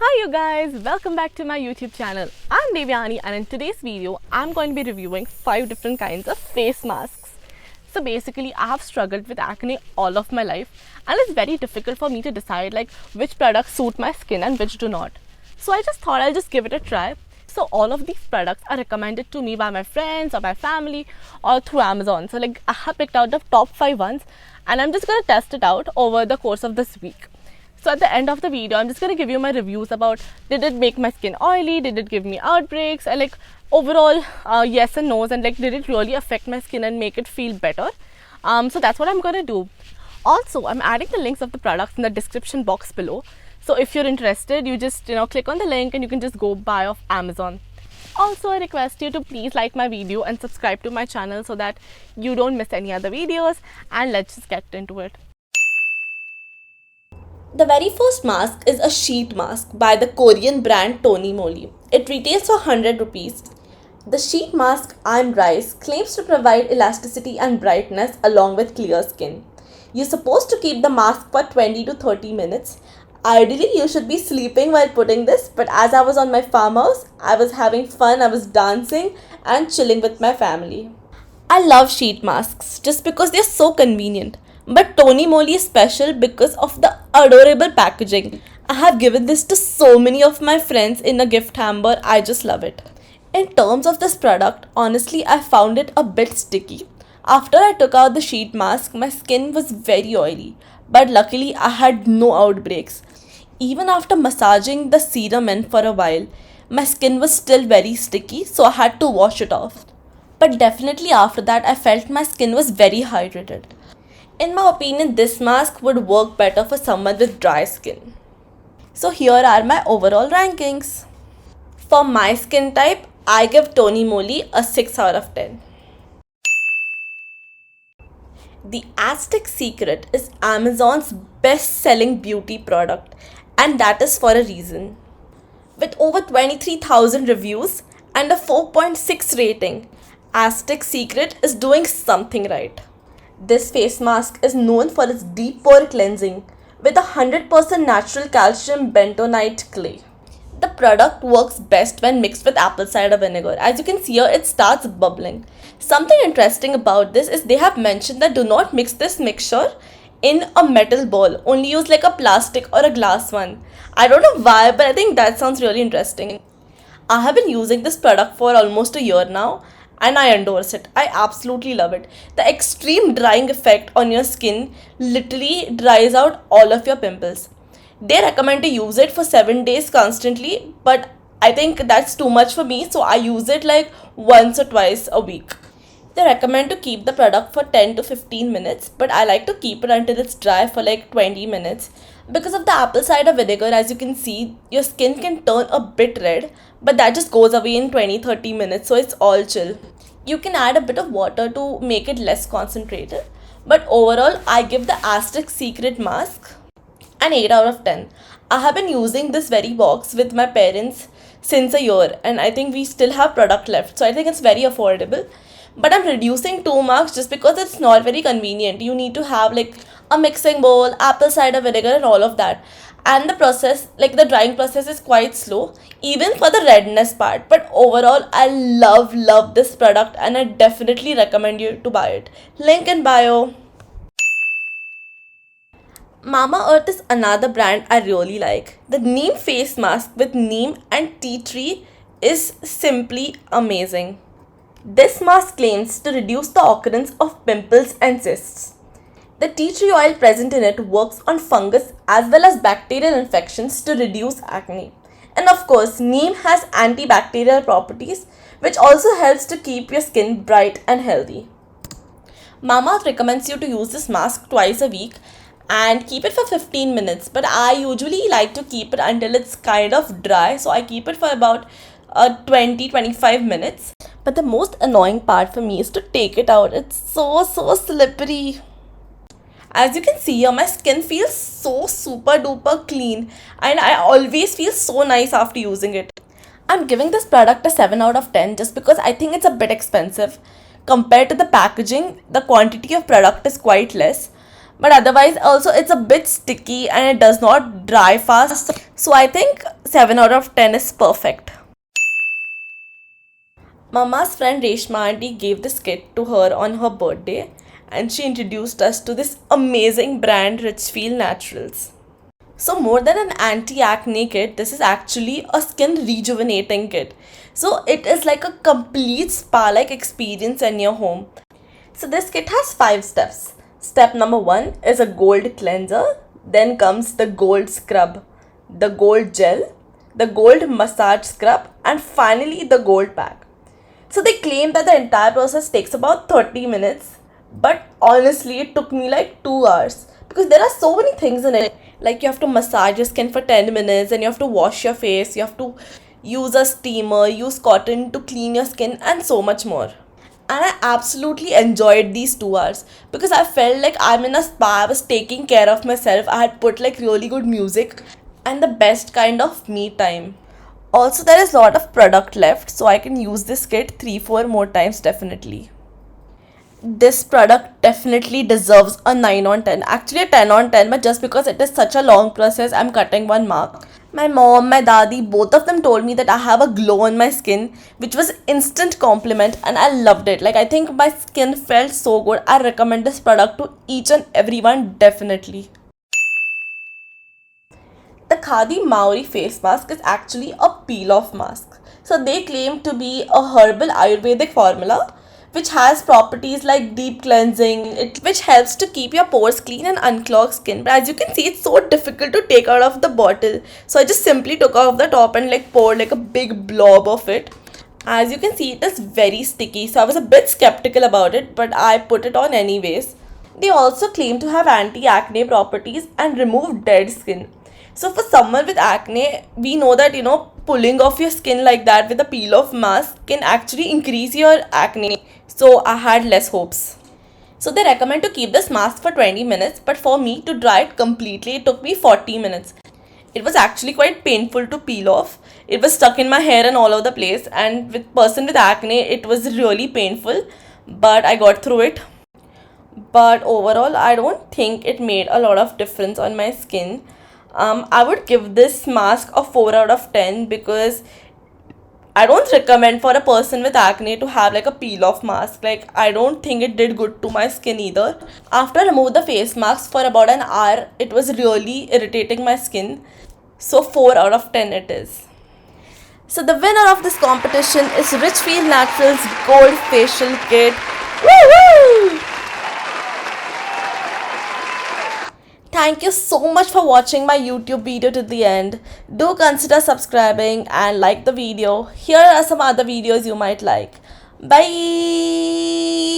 Hi you guys, welcome back to my YouTube channel. I'm Devyani and in today's video, I'm going to be reviewing 5 different kinds of face masks. So basically, I have struggled with acne all of my life and it's very difficult for me to decide which products suit my skin and which do not. So I just thought I'll just give it a try. So all of these products are recommended to me by my friends or my family or through Amazon. So I have picked out the top 5 ones and I'm just going to test it out over the course of this week. So at the end of the video, I'm just going to give you my reviews about did it make my skin oily, did it give me outbreaks, and overall yes and no's, and did it really affect my skin and make it feel better. So that's what I'm going to do. Also, I'm adding the links of the products in the description box below. So if you're interested, you just click on the link and you can just go buy off Amazon. Also, I request you to please like my video and subscribe to my channel so that you don't miss any other videos. And let's just get into it. The very first mask is a sheet mask by the Korean brand Tony Moly. It retails for 100 rupees. The sheet mask I'm Rice claims to provide elasticity and brightness along with clear skin. You're supposed to keep the mask for 20 to 30 minutes. Ideally, you should be sleeping while putting this, but as I was on my farmhouse, I was having fun, I was dancing and chilling with my family. I love sheet masks just because they're so convenient. But Tony Moly is special because of the adorable packaging. I have given this to so many of my friends in a gift hamper. I just love it. In terms of this product, honestly, I found it a bit sticky. After I took out the sheet mask, my skin was very oily. But luckily, I had no outbreaks. Even after massaging the serum in for a while, my skin was still very sticky, so I had to wash it off. But definitely after that, I felt my skin was very hydrated. In my opinion, this mask would work better for someone with dry skin. So here are my overall rankings. For my skin type, I give Tony Moly a 6 out of 10. The Aztec Secret is Amazon's best-selling beauty product, and that is for a reason. With over 23,000 reviews and a 4.6 rating, Aztec Secret is doing something right. This face mask is known for its deep pore cleansing with 100% natural calcium bentonite clay. The product works best when mixed with apple cider vinegar. As you can see here, it starts bubbling. Something interesting about this is they have mentioned that do not mix this mixture in a metal bowl. Only use a plastic or a glass one. I don't know why, but I think that sounds really interesting. I have been using this product for almost a year now and I endorse it. I absolutely love it. The extreme drying effect on your skin literally dries out all of your pimples. They recommend to use it for 7 days constantly, but I think that's too much for me, so I use it once or twice a week. They recommend to keep the product for 10 to 15 minutes, but I like to keep it until it's dry for 20 minutes. Because of the apple cider vinegar, as you can see, your skin can turn a bit red, but that just goes away in 20-30 minutes, so it's all chill. You can add a bit of water to make it less concentrated, but overall, I give the Aztec Secret mask an 8 out of 10. I have been using this very box with my parents since a year, and I think we still have product left, so I think it's very affordable. But I'm reducing 2 marks just because it's not very convenient. You need to have a mixing bowl, apple cider vinegar, and all of that. And the process, the drying process is quite slow, even for the redness part. But overall, I love this product and I definitely recommend you to buy it. Link in bio. Mamaearth is another brand I really like. The neem face mask with neem and tea tree is simply amazing. This mask claims to reduce the occurrence of pimples and cysts. The tea tree oil present in it works on fungus as well as bacterial infections to reduce acne. And of course, neem has antibacterial properties which also helps to keep your skin bright and healthy. Mamaearth recommends you to use this mask twice a week and keep it for 15 minutes, but I usually like to keep it until it's kind of dry, so I keep it for about 20-25 minutes. But the most annoying part for me is to take it out. It's so slippery. As you can see here, my skin feels so super duper clean and I always feel so nice after using it. I'm giving this product a 7 out of 10 just because I think it's a bit expensive. Compared to the packaging, the quantity of product is quite less. But otherwise also it's a bit sticky and it does not dry fast. So I think 7 out of 10 is perfect. Mama's friend Reshma aunty gave this kit to her on her birthday, and she introduced us to this amazing brand Richfield Naturals. So more than an anti-acne kit, this is actually a skin rejuvenating kit. So it is like a complete spa-like experience in your home. So this kit has 5 steps. Step number 1 is a gold cleanser. Then comes the gold scrub, the gold gel, the gold massage scrub, and finally the gold pack. So they claim that the entire process takes about 30 minutes, but honestly it took me like 2 hours because there are so many things in it. Like you have to massage your skin for 10 minutes and you have to wash your face, you have to use a steamer, use cotton to clean your skin, and so much more. And I absolutely enjoyed these 2 hours because I felt like I'm in a spa. I was taking care of myself. I had put like really good music and the best kind of me time. Also, there is a lot of product left, so I can use this kit 3-4 more times definitely. This product definitely deserves a 9 on 10. Actually a 10 on 10, but just because it is such a long process, I'm cutting one mark. My mom, my dadi, both of them told me that I have a glow on my skin, which was instant compliment, and I loved it. Like I think my skin felt so good. I recommend this product to each and everyone definitely. The Khadi Maori face mask is actually a peel-off mask. So they claim to be a herbal Ayurvedic formula which has properties like deep cleansing, which helps to keep your pores clean and unclog skin. But as you can see, it's so difficult to take out of the bottle. So I just simply took off the top and like poured like a big blob of it. As you can see, it is very sticky. So I was a bit skeptical about it, but I put it on anyways. They also claim to have anti-acne properties and remove dead skin. So for someone with acne, we know that pulling off your skin like that with a peel off mask can actually increase your acne. So I had less hopes. So they recommend to keep this mask for 20 minutes, but for me to dry it completely, it took me 40 minutes. It was actually quite painful to peel off. It was stuck in my hair and all over the place, and with person with acne, it was really painful, but I got through it. But overall, I don't think it made a lot of difference on my skin. I would give this mask a 4 out of 10 because I don't recommend for a person with acne to have like a peel off mask. Like I don't think it did good to my skin either. After I removed the face mask for about an hour, it was really irritating my skin. So 4 out of 10 it is. So the winner of this competition is Richfield Naturals Gold Facial Kit. Woo-hoo! Thank you so much for watching my YouTube video to the end. Do consider subscribing and like the video. Here are some other videos you might like. Bye!